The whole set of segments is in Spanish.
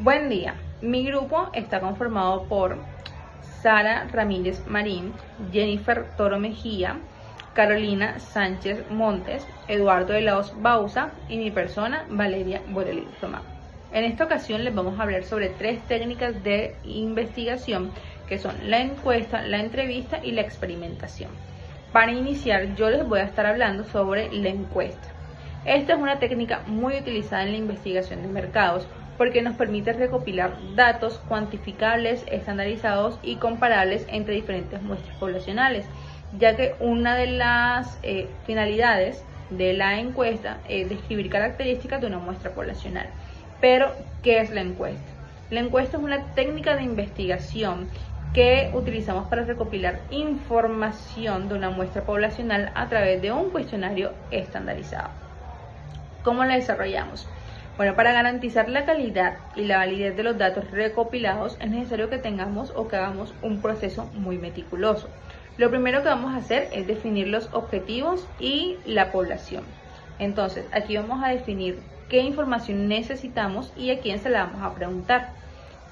Buen día. Mi grupo está conformado por Sara Ramírez Marín, Jennifer Toro Mejía, Carolina Sánchez Montes, Eduardo de Laos Bausa y mi persona, Valeria Borelli Tomás. En esta ocasión les vamos a hablar sobre 3 técnicas de investigación que son la encuesta, la entrevista y la experimentación. Para iniciar, yo les voy a estar hablando sobre la encuesta. Esta es una técnica muy utilizada en la investigación de mercados porque nos permite recopilar datos cuantificables, estandarizados y comparables entre diferentes muestras poblacionales, ya que una de las finalidades de la encuesta es describir características de una muestra poblacional. Pero, ¿qué es la encuesta? La encuesta es una técnica de investigación que utilizamos para recopilar información de una muestra poblacional a través de un cuestionario estandarizado. ¿Cómo la desarrollamos? Bueno, para garantizar la calidad y la validez de los datos recopilados es necesario que tengamos o que hagamos un proceso muy meticuloso. Lo primero que vamos a hacer es definir los objetivos y la población. Entonces, aquí vamos a definir qué información necesitamos y a quién se la vamos a preguntar.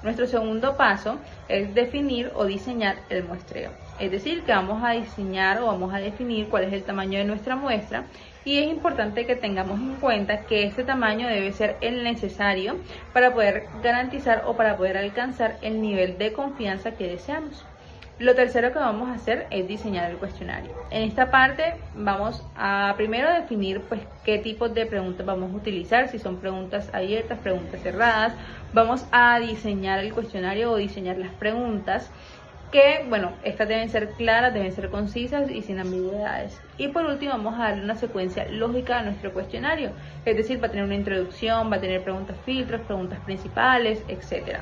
Nuestro segundo paso es definir o diseñar el muestreo. Es decir, que vamos a diseñar o vamos a definir cuál es el tamaño de nuestra muestra y es importante que tengamos en cuenta que este tamaño debe ser el necesario para poder garantizar o para poder alcanzar el nivel de confianza que deseamos. Lo tercero que vamos a hacer es diseñar el cuestionario. En esta parte vamos a primero definir qué tipos de preguntas vamos a utilizar, si son preguntas abiertas, preguntas cerradas. Vamos a diseñar el cuestionario o diseñar las preguntas que, estas deben ser claras, deben ser concisas y sin ambigüedades. Y por último vamos a darle una secuencia lógica a nuestro cuestionario, es decir, va a tener una introducción, va a tener preguntas filtros, preguntas principales, etcétera.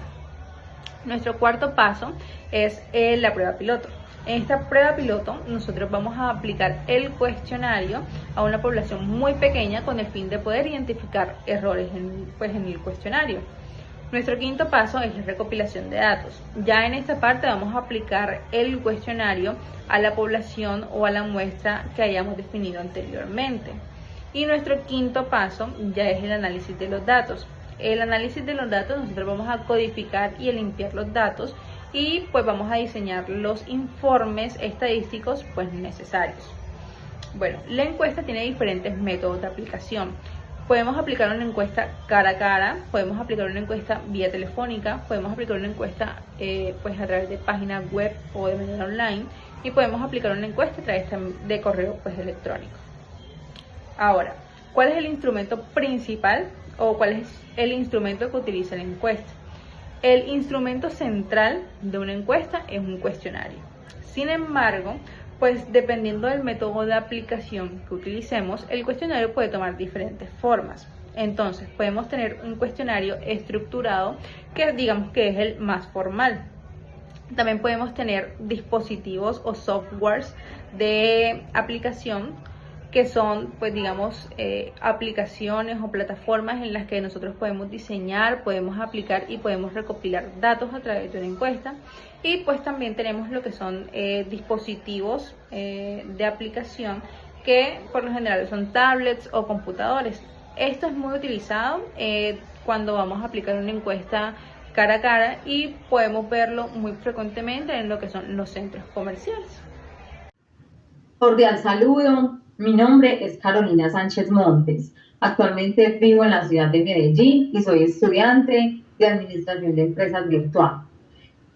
Nuestro cuarto paso es la prueba piloto. En esta prueba piloto nosotros vamos a aplicar el cuestionario a una población muy pequeña con el fin de poder identificar errores en el cuestionario. Nuestro quinto paso es la recopilación de datos. Ya en esta parte vamos a aplicar el cuestionario a la población o a la muestra que hayamos definido anteriormente. Y nuestro quinto paso ya es el análisis de los datos. El análisis de los datos, nosotros vamos a codificar y a limpiar los datos y vamos a diseñar los informes estadísticos necesarios. Bueno, la encuesta tiene diferentes métodos de aplicación. Podemos aplicar una encuesta cara a cara, podemos aplicar una encuesta vía telefónica, podemos aplicar una encuesta a través de página web o de manera online y podemos aplicar una encuesta a través de correo electrónico. Ahora, ¿cuál es el instrumento principal o cuál es el instrumento que utiliza la encuesta? El instrumento central de una encuesta es un cuestionario. Sin embargo, dependiendo del método de aplicación que utilicemos, el cuestionario puede tomar diferentes formas. Entonces, podemos tener un cuestionario estructurado que digamos que es el más formal. También podemos tener dispositivos o softwares de aplicación que son, aplicaciones o plataformas en las que nosotros podemos diseñar, podemos aplicar y podemos recopilar datos a través de una encuesta. Y también tenemos lo que son dispositivos de aplicación que por lo general son tablets o computadores. Esto es muy utilizado cuando vamos a aplicar una encuesta cara a cara y podemos verlo muy frecuentemente en lo que son los centros comerciales. Cordial saludo, mi nombre es Carolina Sánchez Montes. Actualmente vivo en la ciudad de Medellín y soy estudiante de Administración de Empresas Virtual.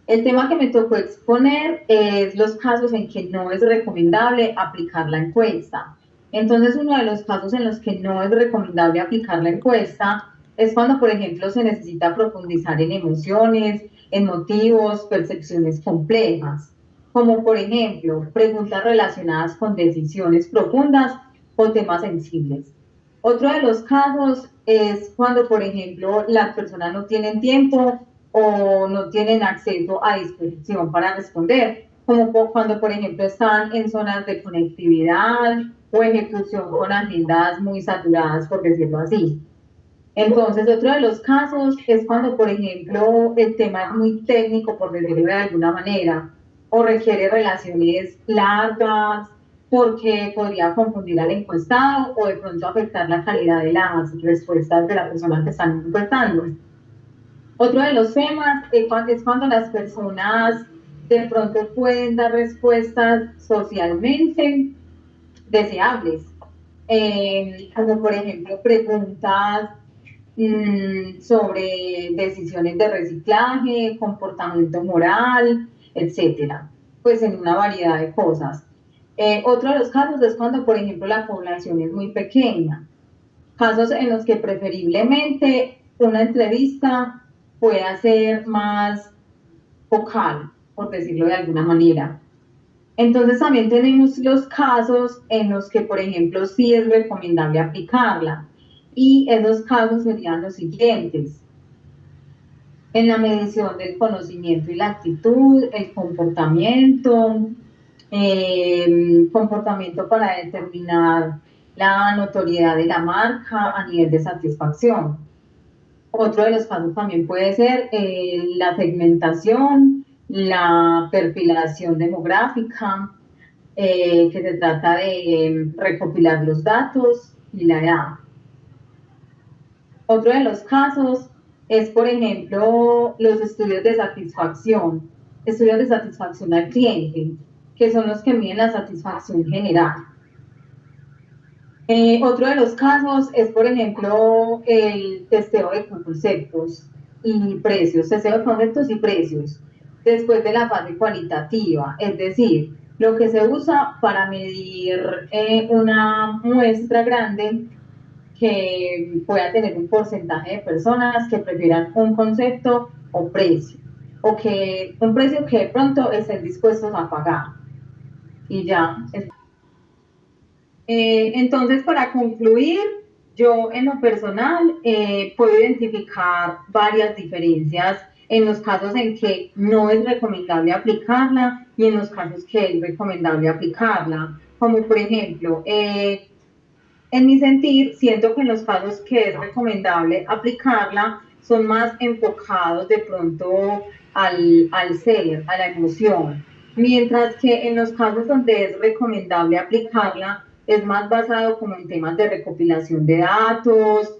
El tema que me tocó exponer es los casos en que no es recomendable aplicar la encuesta. Entonces, uno de los casos en los que no es recomendable aplicar la encuesta es cuando, por ejemplo, se necesita profundizar en emociones, en motivos, percepciones complejas, como por ejemplo, preguntas relacionadas con decisiones profundas o temas sensibles. Otro de los casos es cuando, por ejemplo, las personas no tienen tiempo o no tienen acceso a disposición para responder, como cuando, por ejemplo, están en zonas de conectividad o ejecución con agendas muy saturadas, por decirlo así. Entonces, otro de los casos es cuando, por ejemplo, el tema es muy técnico, por decirlo de alguna manera, o requiere relaciones largas, porque podría confundir al encuestado o de pronto afectar la calidad de las respuestas de la persona que están encuestando. Otro de los temas es cuando las personas de pronto pueden dar respuestas socialmente deseables, como por ejemplo preguntas sobre decisiones de reciclaje, comportamiento moral, etcétera, pues en una variedad de cosas. Otro de los casos es cuando, por ejemplo, la población es muy pequeña, casos en los que preferiblemente una entrevista pueda ser más focal, por decirlo de alguna manera. Entonces también tenemos los casos en los que, por ejemplo, sí es recomendable aplicarla. Y esos casos serían los siguientes. En la medición del conocimiento y la actitud, el comportamiento, comportamiento para determinar la notoriedad de la marca a nivel de satisfacción. Otro de los casos también puede ser la segmentación, la perfilación demográfica, que se trata de recopilar los datos y la edad. Otro de los casos es, por ejemplo, los estudios de satisfacción al cliente, que son los que miden la satisfacción general. Otro de los casos es, por ejemplo, el testeo de conceptos y precios, testeo de conceptos y precios, después de la fase cualitativa, es decir, lo que se usa para medir una muestra grande que pueda tener un porcentaje de personas que prefieran un concepto o precio, o que un precio que de pronto estén dispuestos a pagar. Y ya. Entonces, para concluir, yo en lo personal puedo identificar varias diferencias en los casos en que no es recomendable aplicarla y en los casos que es recomendable aplicarla. Como por ejemplo, en mi sentir, siento que en los casos que es recomendable aplicarla son más enfocados de pronto al ser, a la emoción, mientras que en los casos donde es recomendable aplicarla es más basado como en temas de recopilación de datos,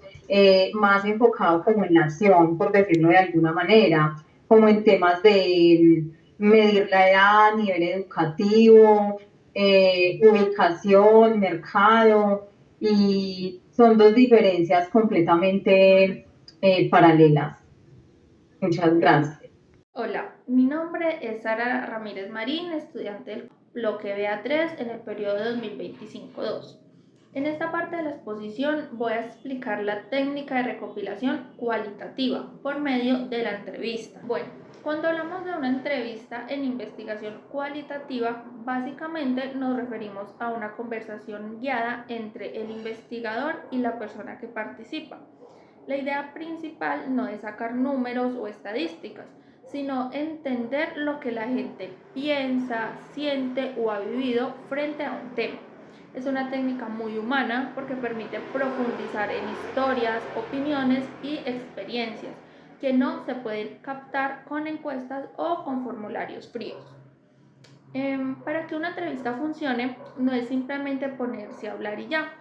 más enfocado como en la acción, por decirlo de alguna manera, como en temas de medir la edad, nivel educativo, ubicación, mercado, y son dos diferencias completamente paralelas. Muchas gracias. Hola, mi nombre es Sara Ramírez Marín, estudiante del bloque BA3 en el periodo 2025-2. En esta parte de la exposición voy a explicar la técnica de recopilación cualitativa por medio de la entrevista. Bueno, cuando hablamos de una entrevista en investigación cualitativa, básicamente nos referimos a una conversación guiada entre el investigador y la persona que participa. La idea principal no es sacar números o estadísticas, sino entender lo que la gente piensa, siente o ha vivido frente a un tema. Es una técnica muy humana porque permite profundizar en historias, opiniones y experiencias que no se pueden captar con encuestas o con formularios fríos. Para que una entrevista funcione, no es simplemente ponerse a hablar y ya.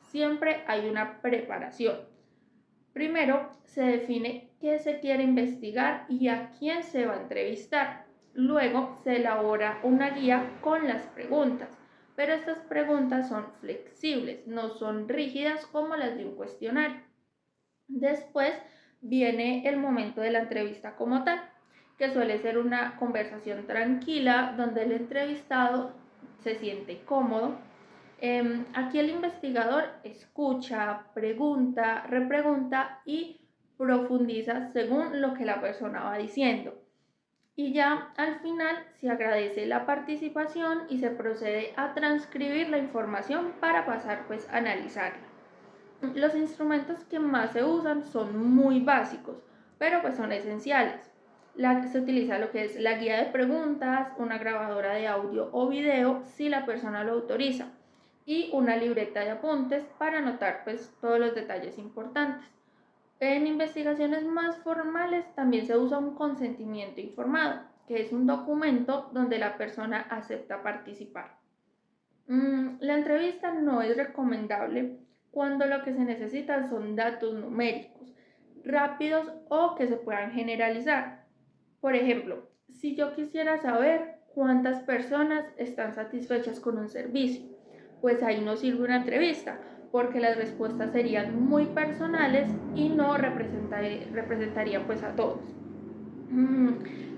Siempre hay una preparación. Primero, se define qué se quiere investigar y a quién se va a entrevistar. Luego, se elabora una guía con las preguntas, pero estas preguntas son flexibles, no son rígidas como las de un cuestionario. Después viene el momento de la entrevista como tal, que suele ser una conversación tranquila donde el entrevistado se siente cómodo. Aquí el investigador escucha, pregunta, repregunta y profundiza según lo que la persona va diciendo. Y ya al final se agradece la participación y se procede a transcribir la información para pasar pues a analizarla. Los instrumentos que más se usan son muy básicos, pero pues son esenciales. Se utiliza lo que es la guía de preguntas, una grabadora de audio o video si la persona lo autoriza y una libreta de apuntes para anotar pues todos los detalles importantes. En investigaciones más formales también se usa un consentimiento informado, que es un documento donde la persona acepta participar. La entrevista no es recomendable cuando lo que se necesitan son datos numéricos. rápidos o que se puedan generalizar. Por ejemplo, si yo quisiera saber cuántas personas están satisfechas con un servicio, pues ahí no sirve una entrevista, porque las respuestas serían muy personales y no representarían pues a todos.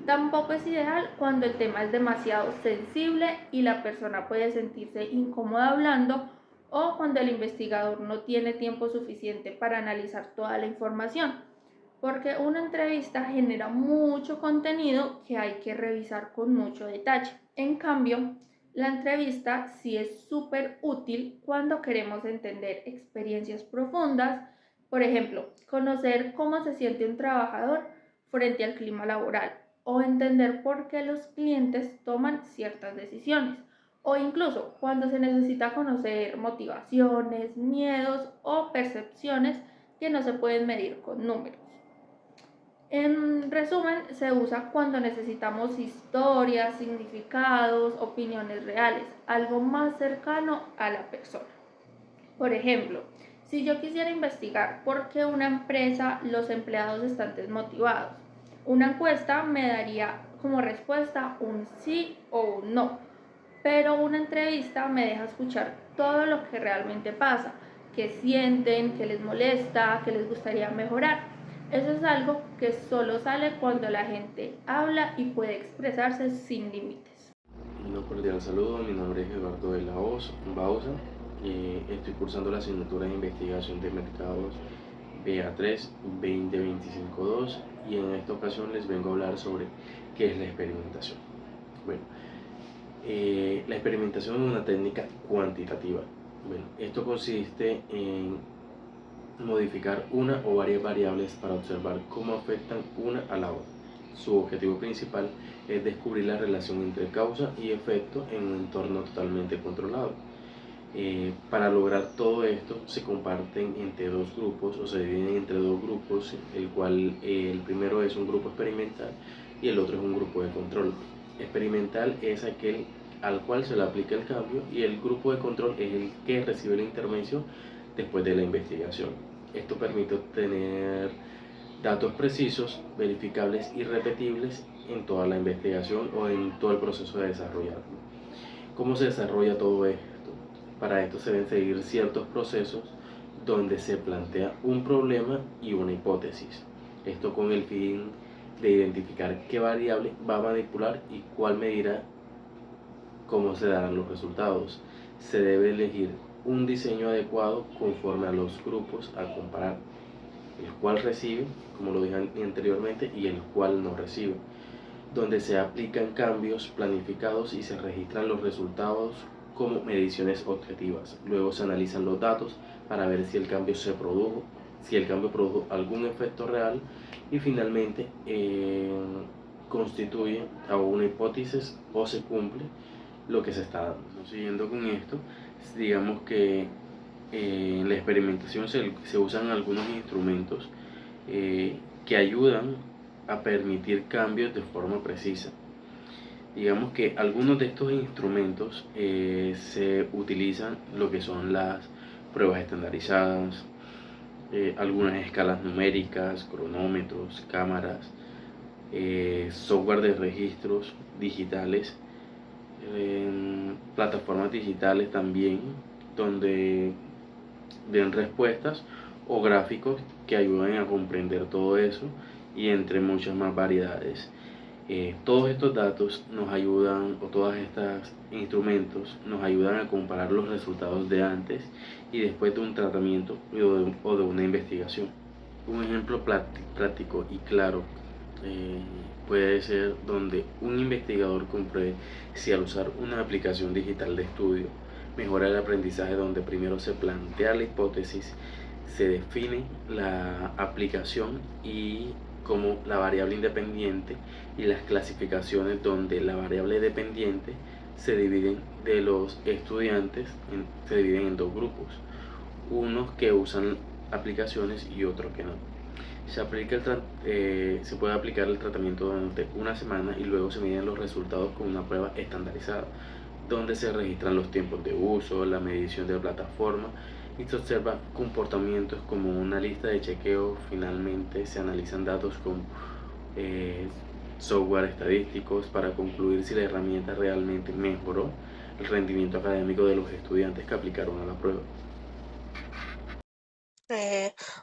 Tampoco es ideal cuando el tema es demasiado sensible y la persona puede sentirse incómoda hablando, o cuando el investigador no tiene tiempo suficiente para analizar toda la información, porque una entrevista genera mucho contenido que hay que revisar con mucho detalle. En cambio, la entrevista sí es súper útil cuando queremos entender experiencias profundas, por ejemplo, conocer cómo se siente un trabajador frente al clima laboral, o entender por qué los clientes toman ciertas decisiones, o incluso cuando se necesita conocer motivaciones, miedos o percepciones que no se pueden medir con números. En resumen, se usa cuando necesitamos historias, significados, opiniones reales, algo más cercano a la persona. Por ejemplo, si yo quisiera investigar por qué una empresa los empleados están desmotivados, una encuesta me daría como respuesta un sí o un no, pero una entrevista me deja escuchar todo lo que realmente pasa, qué sienten, qué les molesta, qué les gustaría mejorar. Eso es algo que solo sale cuando la gente habla y puede expresarse sin límites. Un cordial saludo, mi nombre es Eduardo de la Bausa. Estoy cursando la asignatura de Investigación de Mercados BA3 2025-2 y en esta ocasión les vengo a hablar sobre qué es la experimentación. Bueno, la experimentación es una técnica cuantitativa. Bueno, esto consiste en modificar una o varias variables para observar cómo afectan una a la otra. Su objetivo principal es descubrir la relación entre causa y efecto en un entorno totalmente controlado. Para lograr todo esto se comparten entre dos grupos o se dividen entre dos grupos, el cual el primero es un grupo experimental y el otro es un grupo de control. Experimental es aquel al cual se le aplica el cambio y el grupo de control es el que recibe la intervención después de la investigación. Esto permite obtener datos precisos, verificables y repetibles en toda la investigación o en todo el proceso de desarrollarlo. ¿Cómo se desarrolla todo esto? Para esto se deben seguir ciertos procesos donde se plantea un problema y una hipótesis. Esto con el fin de identificar qué variable va a manipular y cuál medirá cómo se darán los resultados. Se debe elegir un diseño adecuado conforme a los grupos a comparar, el cual recibe, como lo dije anteriormente, y el cual no recibe, donde se aplican cambios planificados y se registran los resultados como mediciones objetivas. Luego se analizan los datos para ver si el cambio produjo algún efecto real y finalmente constituye a una hipótesis o se cumple lo que se está dando. Siguiendo con esto, digamos que en la experimentación se usan algunos instrumentos que ayudan a permitir cambios de forma precisa. Digamos que algunos de estos instrumentos se utilizan lo que son las pruebas estandarizadas, algunas escalas numéricas, cronómetros, cámaras, software de registros digitales, plataformas digitales también, donde den respuestas o gráficos que ayuden a comprender todo eso y entre muchas más variedades. Todos estos datos nos ayudan, o todos estos instrumentos nos ayudan a comparar los resultados de antes y después de un tratamiento o de una investigación. Un ejemplo práctico y claro puede ser donde un investigador compruebe si al usar una aplicación digital de estudio mejora el aprendizaje, donde primero se plantea la hipótesis, se define la aplicación y como la variable independiente y las clasificaciones, donde la variable dependiente se dividen de los estudiantes, se dividen en dos grupos, unos que usan aplicaciones y otros que no. Se puede aplicar el tratamiento durante una semana y luego se miden los resultados con una prueba estandarizada, donde se registran los tiempos de uso, la medición de la plataforma y se observa comportamientos como una lista de chequeo. Finalmente se analizan datos con eh, software estadísticos para concluir si la herramienta realmente mejoró el rendimiento académico de los estudiantes que aplicaron a la prueba.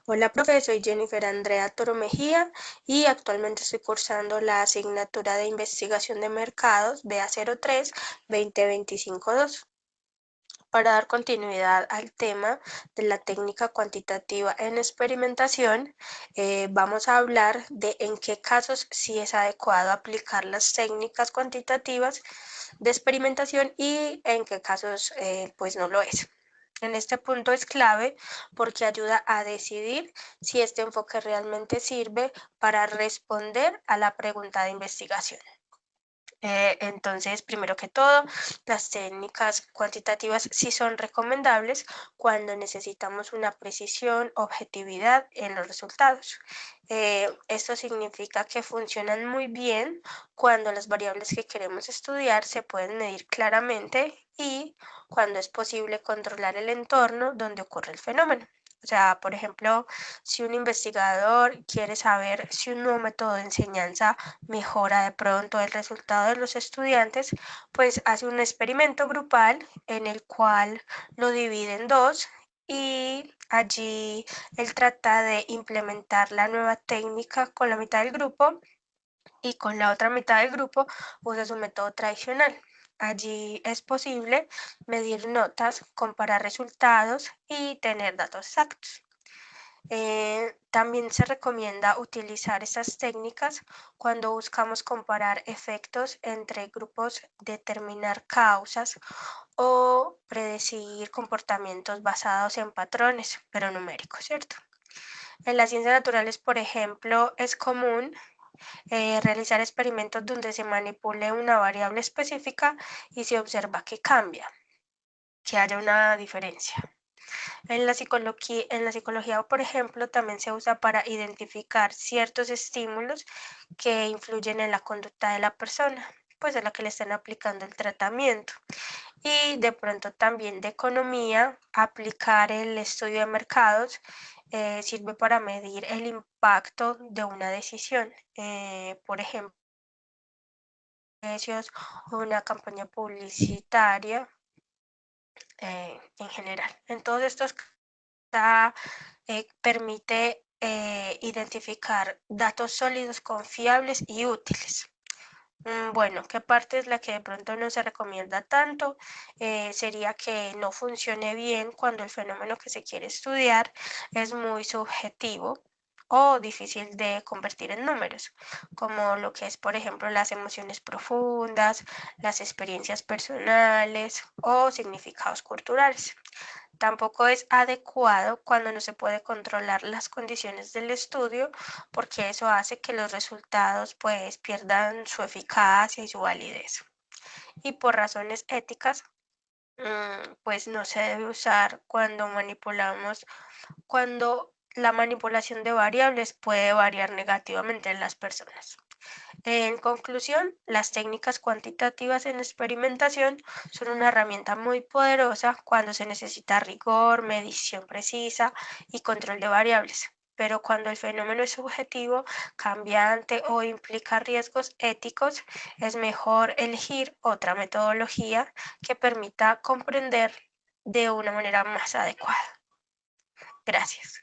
Hola, profe, soy Jennifer Andrea Toro Mejía y actualmente estoy cursando la asignatura de Investigación de Mercados BA03 2025-2. Para dar continuidad al tema de la técnica cuantitativa en experimentación, vamos a hablar de en qué casos sí es adecuado aplicar las técnicas cuantitativas de experimentación y en qué casos pues no lo es. En este punto es clave porque ayuda a decidir si este enfoque realmente sirve para responder a la pregunta de investigación. Entonces, primero que todo, las técnicas cuantitativas sí son recomendables cuando necesitamos una precisión, objetividad en los resultados. Esto significa que funcionan muy bien cuando las variables que queremos estudiar se pueden medir claramente y cuando es posible controlar el entorno donde ocurre el fenómeno. O sea, por ejemplo, si un investigador quiere saber si un nuevo método de enseñanza mejora de pronto el resultado de los estudiantes, pues hace un experimento grupal en el cual lo divide en dos y allí él trata de implementar la nueva técnica con la mitad del grupo y con la otra mitad del grupo usa su método tradicional. Allí es posible medir notas, comparar resultados y tener datos exactos. También se recomienda utilizar estas técnicas cuando buscamos comparar efectos entre grupos, determinar causas o predecir comportamientos basados en patrones, pero numéricos, ¿cierto? En las ciencias naturales, por ejemplo, es común realizar experimentos donde se manipule una variable específica y se observa que cambia, que haya una diferencia. En la psicología, por ejemplo, también se usa para identificar ciertos estímulos que influyen en la conducta de la persona, pues a la que le están aplicando el tratamiento. Y de pronto también de economía, aplicar el estudio de mercados sirve para medir el impacto de una decisión. Por ejemplo, precios o una campaña publicitaria en general. En todos estos permite identificar datos sólidos, confiables y útiles. Bueno, ¿qué parte es la que de pronto no se recomienda tanto? Sería que no funcione bien cuando el fenómeno que se quiere estudiar es muy subjetivo o difícil de convertir en números, como lo que es, por ejemplo, las emociones profundas, las experiencias personales o significados culturales. Tampoco es adecuado cuando no se puede controlar las condiciones del estudio, porque eso hace que los resultados pues pierdan su eficacia y su validez. Y por razones éticas, pues no se debe usar cuando la manipulación de variables puede variar negativamente en las personas. En conclusión, las técnicas cuantitativas en experimentación son una herramienta muy poderosa cuando se necesita rigor, medición precisa y control de variables. Pero cuando el fenómeno es subjetivo, cambiante o implica riesgos éticos, es mejor elegir otra metodología que permita comprender de una manera más adecuada. Gracias.